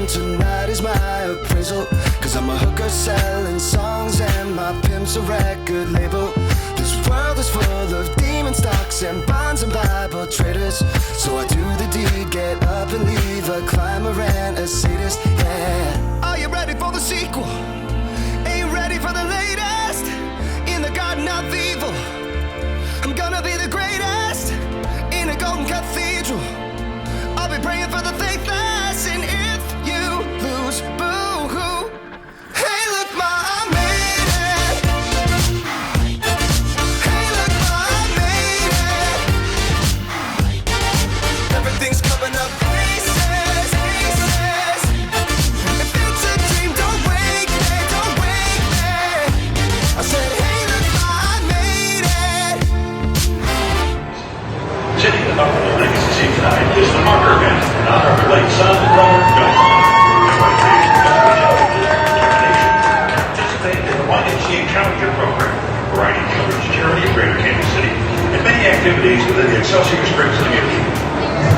tonight is my appraisal. Cause I'm a hooker selling songs and my pimp's a record label. This world is full of demon stocks and bonds and Bible traders. So I do the deed, get up and leave a climber and a sadist, yeah. Are you ready for the sequel? Are you ready for the latest? In the garden of evil, I'm gonna be the greatest. In a golden cathedral, I'll be praying for the faithless. And if you lose, boo-hoo. Hey, look, ma, I made it. Hey, look, ma, I made it. Everything's coming up aces, aces. If it's a dream, don't wake me, don't wake me. I said, hey, look, ma, I made it. Sitting at the Buffalo Legacy tonight is the marker event in honor of her late son, brother, Kauffman. Participate in the YMCA Challenger program, providing children's charity of Greater Kansas City, and many activities within the Excelsior Springs community.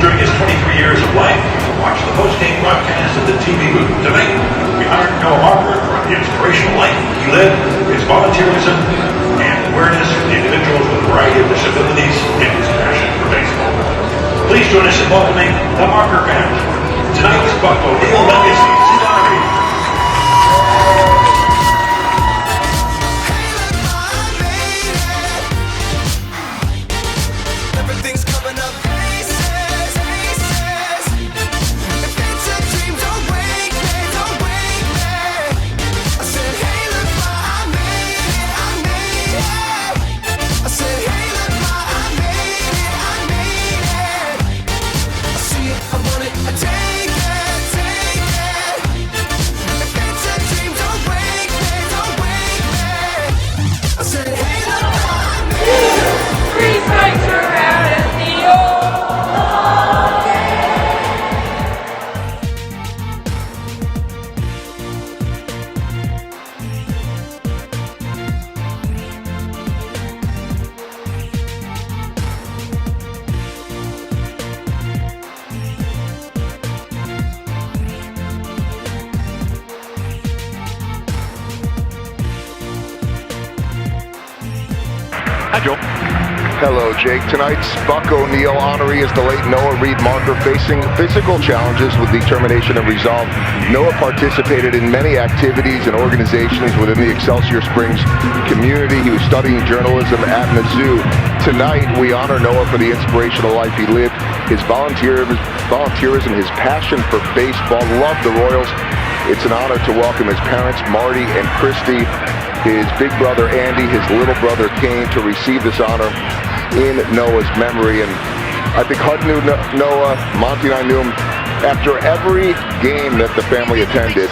During his 23 years of life, you can watch the post-game broadcast of the TV booth. Tonight, we honor Noah Harper for the inspirational life he lived, his volunteerism, and awareness for the individuals with a variety of disabilities, and his passion for baseball. Please join us in welcoming the Marker Band. Tonight's Buck O'Neill Legacy honoree. Hey, look, ma, I made it. Everything's coming up aces, aces. If it's a dream, don't wake me, don't wake me. I said, hey, look, ma, I made it, I made it. I said, hey, look, ma, I made it, I made it. I see it, I want it, I take it, take it. If it's a dream, don't wake me, don't wake me. I said, hey, look, ma, I made it. Three strikes are out at the Hi, Joel. Hello, Jake. Tonight's Buck O'Neill honoree is the late Noah Reed Marker, facing physical challenges with determination and resolve. Noah participated in many activities and organizations within the Excelsior Springs community. He was studying journalism at Mizzou. Tonight, we honor Noah for the inspirational life he lived, his volunteerism, his passion for baseball, loved the Royals. It's an honor to welcome his parents, Marty and Christy, his big brother Andy, his little brother Kane, to receive this honor in Noah's memory. And I think Hud knew Noah, Monty and I knew him. After every game that the family attended,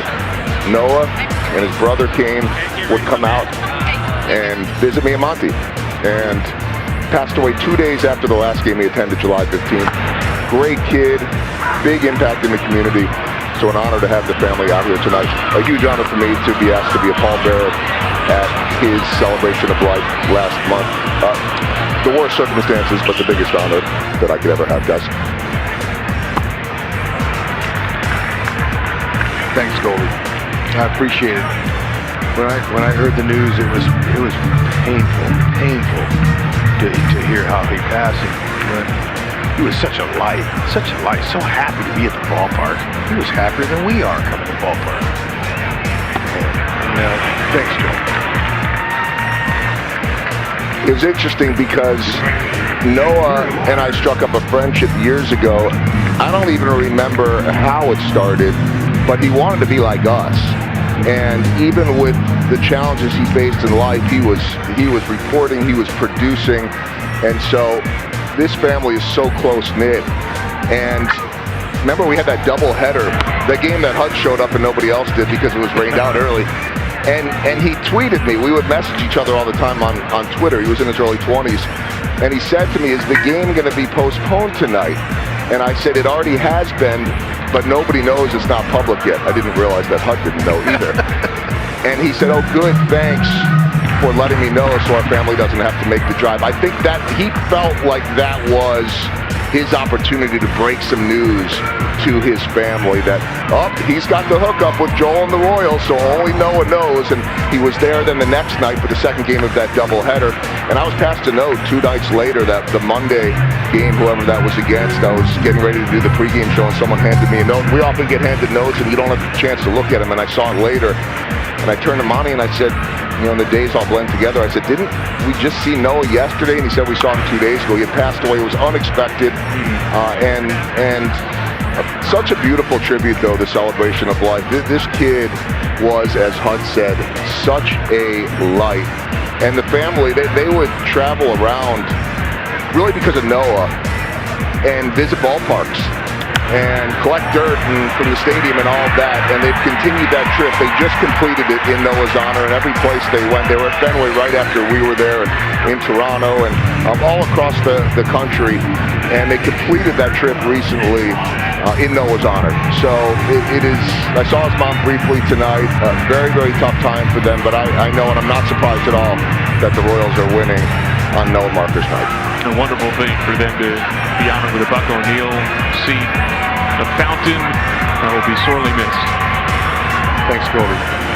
Noah and his brother Kane would come out and visit me and Monty. And passed away 2 days after the last game he attended, July 15th. Great kid, big impact in the community. So an honor to have the family out here tonight. A huge honor for me to be asked to be a pallbearer at his celebration of life last month. The worst circumstances, but the biggest honor that I could ever have, guys. Thanks, Goldie. I appreciate it. When I heard the news, it was painful to hear how he passed. He was such a light, so happy to be at the ballpark. He was happier than we are coming to the ballpark. And thanks, Joe. It was interesting because Noah and I struck up a friendship years ago. I don't even remember how it started, but he wanted to be like us. And even with the challenges he faced in life, he was reporting, he was producing, and so this family is so close-knit. And remember, we had that double header, the game that Hud showed up and nobody else did because it was rained out early. And he tweeted me. We would message each other all the time on Twitter. He was in his early 20s. And he said to me, is the game going to be postponed tonight? And I said, it already has been, but nobody knows, it's not public yet. I didn't realize that Hud didn't know either. And he said, oh, good, thanks for letting me know so our family doesn't have to make the drive. I think that he felt like that was his opportunity to break some news to his family that, he's got the hookup with Joel and the Royals, so only Noah knows. And he was there then the next night for the second game of that doubleheader. And I was passed a note 2 nights later that the Monday game, whoever that was against, I was getting ready to do the pregame show, and someone handed me a note. We often get handed notes, and you don't have a chance to look at them, and I saw it later. And I turned to Monty and I said, in the days all blend together, I said, didn't we just see Noah yesterday? And he said, we saw him 2 days ago. He had passed away. It was unexpected. And such a beautiful tribute, though, the celebration of life. This kid was, as Hunt said, such a light. And the family, they would travel around really because of Noah and visit ballparks and collect dirt from the stadium and all of that, and they've continued that trip. They just completed it in Noah's honor, and every place they went, they were at Fenway right after we were there, and in Toronto, and all across the country, and they completed that trip recently in Noah's honor. So it is, I saw his mom briefly tonight, very, very tough time for them, but I know, and I'm not surprised at all that the Royals are winning on Noah Marker's night. A wonderful thing for them to be honored with a Buck O'Neil seat, a fountain that will be sorely missed. Thanks, Goldie.